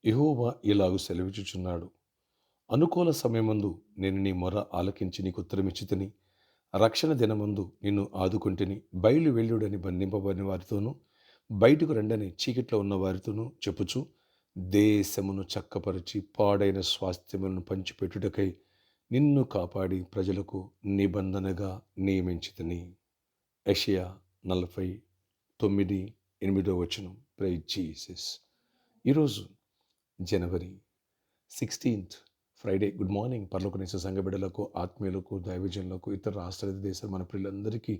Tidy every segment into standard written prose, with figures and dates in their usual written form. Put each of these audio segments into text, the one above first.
యెహోవా ఇలాగు సెలవిచ్చుచున్నాడు. అనుకూల సమయమందు నేను నీ మొర ఆలకించి నీకు ఉత్తరమిచ్చితిని. రక్షణ దినమందు నిన్ను ఆదుకొంటిని. బయలు వెల్లుడని బంధింపబడిన వారితోనూ, బయటకు రండని చీకట్లో ఉన్న వారితోనూ చెప్పుచు, దేశమును చక్కపరచి పాడైన స్వాస్థ్యములను పంచిపెట్టుటకై నిన్ను కాపాడి ప్రజలకు నిబంధనగా నియమించితిని. యెషయా 49:8 ప్రైజ్ జీసస్. ఈరోజు జనవరి 16th ఫ్రైడే. Good morning. పరలోకనేసే సంఘ బిడ్డలకు, ఆత్మీయులకు, దైవజనులకు, ఇతర రాష్ట్ర దేశాల మన పిల్లలందరికీ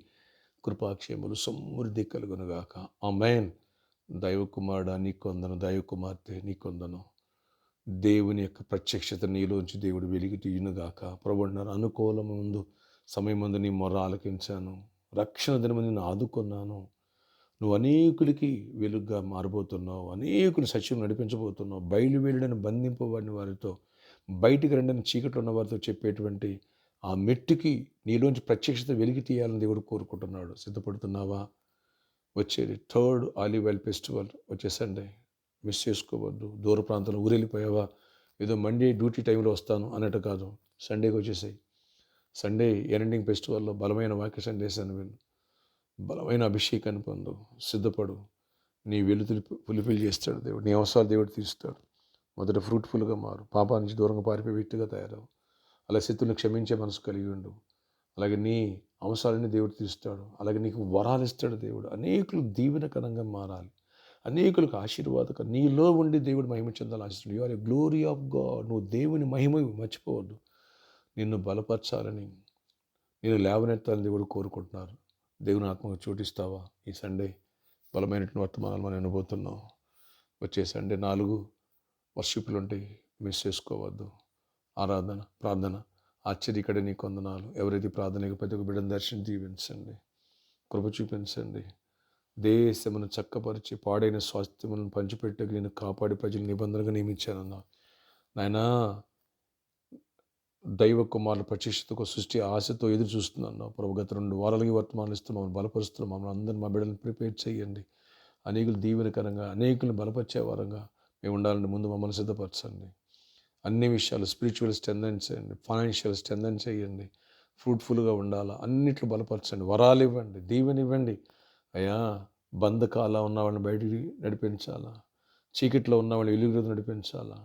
కృపాక్షేమములు సమృద్ధి కలుగునుగాక. ఆమేన్. దైవ కుమారుడా నీకు వందనం, దైవ కుమార్తె నీకు వందనం. దేవుని యొక్క ప్రత్యక్షత నీలోంచి దేవుడు వెలిగి తీయునుగాక. ప్రభు అంటున్నారు, అనుకూలమందు సమయమందు నీ మొర ఆలకించాను, రక్షణ దినము నిన్ను ఆదుకున్నాను. నువ్వు అనేకులకి వెలుగుగా మారబోతున్నావు, అనేకులు సత్యం నడిపించబోతున్నావు. బయలు వెళ్ళడని బంధింపబడిన వారితో, బయటికి రండని చీకట్లో ఉన్న వారితో చెప్పేటువంటి ఆ మెట్టుకి నీలోంచి ప్రత్యక్షత వెలిగి తీయాలని దేవుడు కోరుకుంటున్నాడు. సిద్ధపడుతున్నావా? వచ్చేది థర్డ్ ఆలివ్ ఆయిల్ ఫెస్టివల్ వచ్చే సండే. మిస్ చేసుకోవద్దు. దూర ప్రాంతంలో ఊరెళ్ళిపోయావా? ఏదో మండే డ్యూటీ టైంలో వస్తాను అన్నట్టు కాదు. సండేకి వచ్చేసాయి. సండే ఎండింగ్ ఫెస్టివల్లో బలమైన వాక్య సందేశాన్ని విను, బలమైన అభిషేకాన్ని పొందు, సిద్ధపడు. నీ వెలుతులు ఫుల్ఫిల్ చేస్తాడు దేవుడు. నీ అవసరాలు దేవుడు తీరుస్తాడు. మొదట ఫ్రూట్ఫుల్గా మారు. పాపా నుంచి దూరంగా పారిపోయి వ్యక్తిగా తయారవు. అలా శత్రువుని క్షమించే మనసు కలిగి ఉండు. అలాగే నీ అవసరాలని దేవుడు తీరుస్తాడు. అలాగే నీకు వరాలు ఇస్తాడు దేవుడు. అనేకులు దీవెనకరంగా మారాలి, అనేకులకు ఆశీర్వాదకరం. నీలో ఉండి దేవుడు మహిమ చెందాలని ఆశిస్తున్నాడు. You are a glory of God. నువ్వు దేవుని మహిమ మర్చిపోవద్దు. నిన్ను బలపరచాలని, నేను లేవనెత్తాలని దేవుడు కోరుకుంటున్నారు. దేవుని ఆత్మకు చోటిస్తావా? ఈ సండే బలమైనటువంటి వర్తమానాలు మనం వినబోతున్నాం. వచ్చే సండే 4 వర్షిప్లు ఉంటాయి. మిస్ చేసుకోవద్దు. ఆరాధన, ప్రార్థన, ఆశ్చర్యకడ నీ కొందనాలు. ఎవరైతే ప్రార్థనకు ప్రతి ఒక్క బిడ్డను దర్శనం దీవించండి, కృప చూపించండి. దేశమును చక్కపరిచి పాడైన స్వాస్థ్యములను పంచిపెట్టక నేను కాపాడి ప్రజలు నిబంధనగా నియమించానన్నా. నాయనా, దైవ కుమారుల ప్రత్యక్షతకు సృష్టి ఆశతో ఎదురు చూస్తున్నాను ప్రభు. గత 2 వారాలకి వర్తమానాలు ఇస్తూ మమ్మల్ని బలపరుస్తున్నాం. మమ్మల్ని అందరినీ, మా బిడ్డలను ప్రిపేర్ చేయండి. అనేకులు దీవెనకరంగా, అనేకులను బలపరిచే వారంగా మేము ఉండాలని ముందు మమ్మల్ని సిద్ధపరచండి. అన్ని విషయాలు స్పిరిచువల్ స్ట్రెంథెన్ చేయండి, ఫైనాన్షియల్ స్ట్రెంథెన్ చేయండి. ఫ్రూట్ఫుల్గా ఉండాలా, అన్నిట్లో బలపరచండి. వరాలు ఇవ్వండి, దీవెన ఇవ్వండి. అయ్యా, బంధకాల ఉన్న వాళ్ళని బయటికి నడిపించాలా, చీకట్లో ఉన్న వాళ్ళని వెలుగులోకి నడిపించాలా,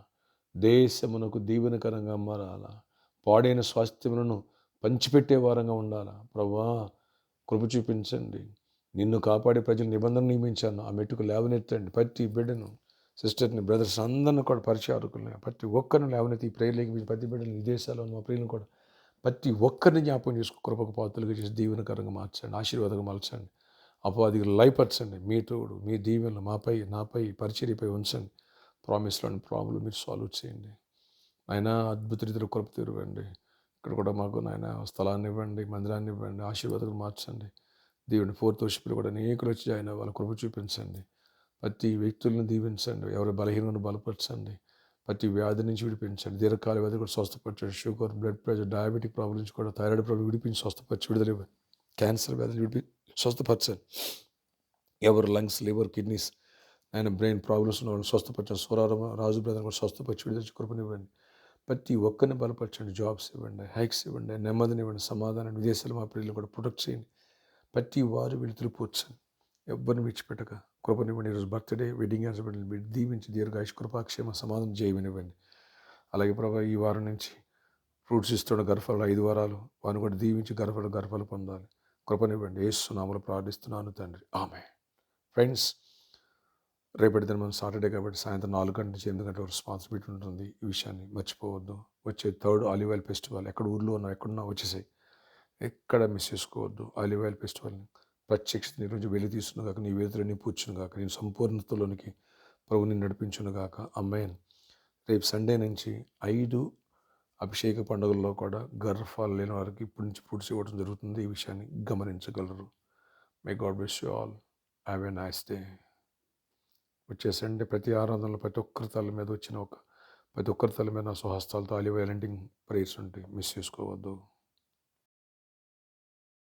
దేశమునకు దీవెనకరంగా మారాలా, పాడైన స్వాస్థ్యములను పంచిపెట్టే వారంగా ఉండాలా. ప్రభువా, కృప చూపించండి. నిన్ను కాపాడే ప్రజలు నిబంధన నియమించాను. ఆ మెట్టుకు లేవనెత్తండి. ప్రతి బిడ్డను, సిస్టర్ని, బ్రదర్స్ అందరిని కూడా, పరిచారకుల్ని, ప్రతి ఒక్కరిని లేవనెత్తి ఈ ప్రేయర్లోకి ప్రతి బిడ్డలు, విదేశాల్లో ఉన్న మా ప్రియులను కూడా ప్రతి ఒక్కరిని జ్ఞాపకం చేసుకుని కృపకు పాత్రలుగా చేసి దీవెనకరంగా మార్చండి, ఆశీర్వాదంగా మార్చండి. అపవాదికి లయపరచండి. మీ తోడు, మీ దీవెనలు మాపై, నాపై, పరిచర్యపై ఉంచండి. ప్రామిస్లోని ప్రాబ్లం మీరు సాల్వ్ చేయండి. ఆయన అద్భుత రీతిలో కృప తీరువండి. ఇక్కడ కూడా మాకు నాయన స్థలాన్ని ఇవ్వండి, మందిరాన్ని ఇవ్వండి, ఆశీర్వాదాలు మార్చండి. దేవుని 4th వర్షిప్లో కూడా అనేకులు వచ్చి ఆయన వాళ్ళ కృప చూపించండి. ప్రతి వ్యక్తులను దీవించండి. ఎవరి బలహీనను బలపరచండి. ప్రతి వ్యాధి నుంచి విడిపించండి. దీర్ఘకాల వ్యాధి కూడా స్వస్థపరచండి. Sugar, blood pressure, diabetic problem నుంచి కూడా, థైరాయిడ్ ప్రాబ్లం విడిపించి స్వస్థపరిచి విడుదల ఇవ్వండి. క్యాన్సర్ వ్యాధులు స్వస్థపరచండి. ఎవరు లంగ్స్, లివర్, కిడ్నీస్, ఆయన బ్రెయిన్ ప్రాబ్లమ్స్ ఉన్న వాళ్ళు స్వస్థపరచండి. స్వరారం రాజు బ్రదర్ కూడా స్వస్థపరిచి విడుదల కృపనివ్వండి. ప్రతి ఒక్కరిని బలపరచండి. జాబ్స్ ఇవ్వండి, హైక్స్ ఇవ్వండి, నెమ్మదిని ఇవ్వండి, సమాధానం. విదేశాలు మా పిల్లలు కూడా ప్రొటెక్ట్ చేయండి. ప్రతి వారు వెలుతురు పూడ్చండి. ఎవ్వరిని విడిచిపెట్టక కృపనివ్వండి. ఈరోజు బర్త్డే, వెడ్డింగ్ యానివర్సరీ దీవించి దీర్ఘాయుష్, కృపాక్షేమ, సమాధానం చేయమనివ్వండి. అలాగే ప్రభా, ఈ వారం నుంచి ఫ్రూట్స్ ఇస్తున్న గర్భాలు 5 వారాలు వారిని కూడా దీవించి గర్భాలు పొందాలి. కృపనివ్వండి. యేసు నామములో ప్రార్థిస్తున్నాను తండ్రి, ఆమేన్. ఫ్రెండ్స్, రేపటి దినం మనం సాటర్డే కాబట్టి సాయంత్రం 4 గంటల నుంచి 8 గంటల వరకు రెస్పాన్సిబిలిటీ ఉంటుంది. ఈ విషయాన్ని మర్చిపోవద్దు. వచ్చే థర్డ్ ఆలివ్ ఆయిల్ ఫెస్టివల్, ఎక్కడ ఊర్లో ఉన్నా, ఎక్కడున్నా వచ్చేసాయి. ఎక్కడ మిస్ చేసుకోవద్దు. ఆలివ్ ఆయిల్ ఫెస్టివల్ని ప్రత్యక్షత ఈరోజు వెలి తీస్తున్న కాక, నీ వేదులని పూడ్చును కాక, నేను సంపూర్ణతలోనికి ప్రభుని నడిపించును కాక. ఆమేన్. రేపు సండే నుంచి 5 అభిషేక పండుగల్లో కూడా గర్భాలు లేని వారికి ఇప్పటి నుంచి పూడ్చి ఇవ్వడం జరుగుతుంది. ఈ విషయాన్ని గమనించగలరు. May God bless you all. Have a nice day. వచ్చేసండి. ప్రతి ఆరాధనలో ప్రతి ఒక్కరి తల మీద ప్రతి ఒక్కరి తల మీద నా స్వహస్తాలతో ఆలివ్ ఆయిల్ ప్రేయర్స్ ఉంటాయి. మిస్ చేసుకోవద్దు.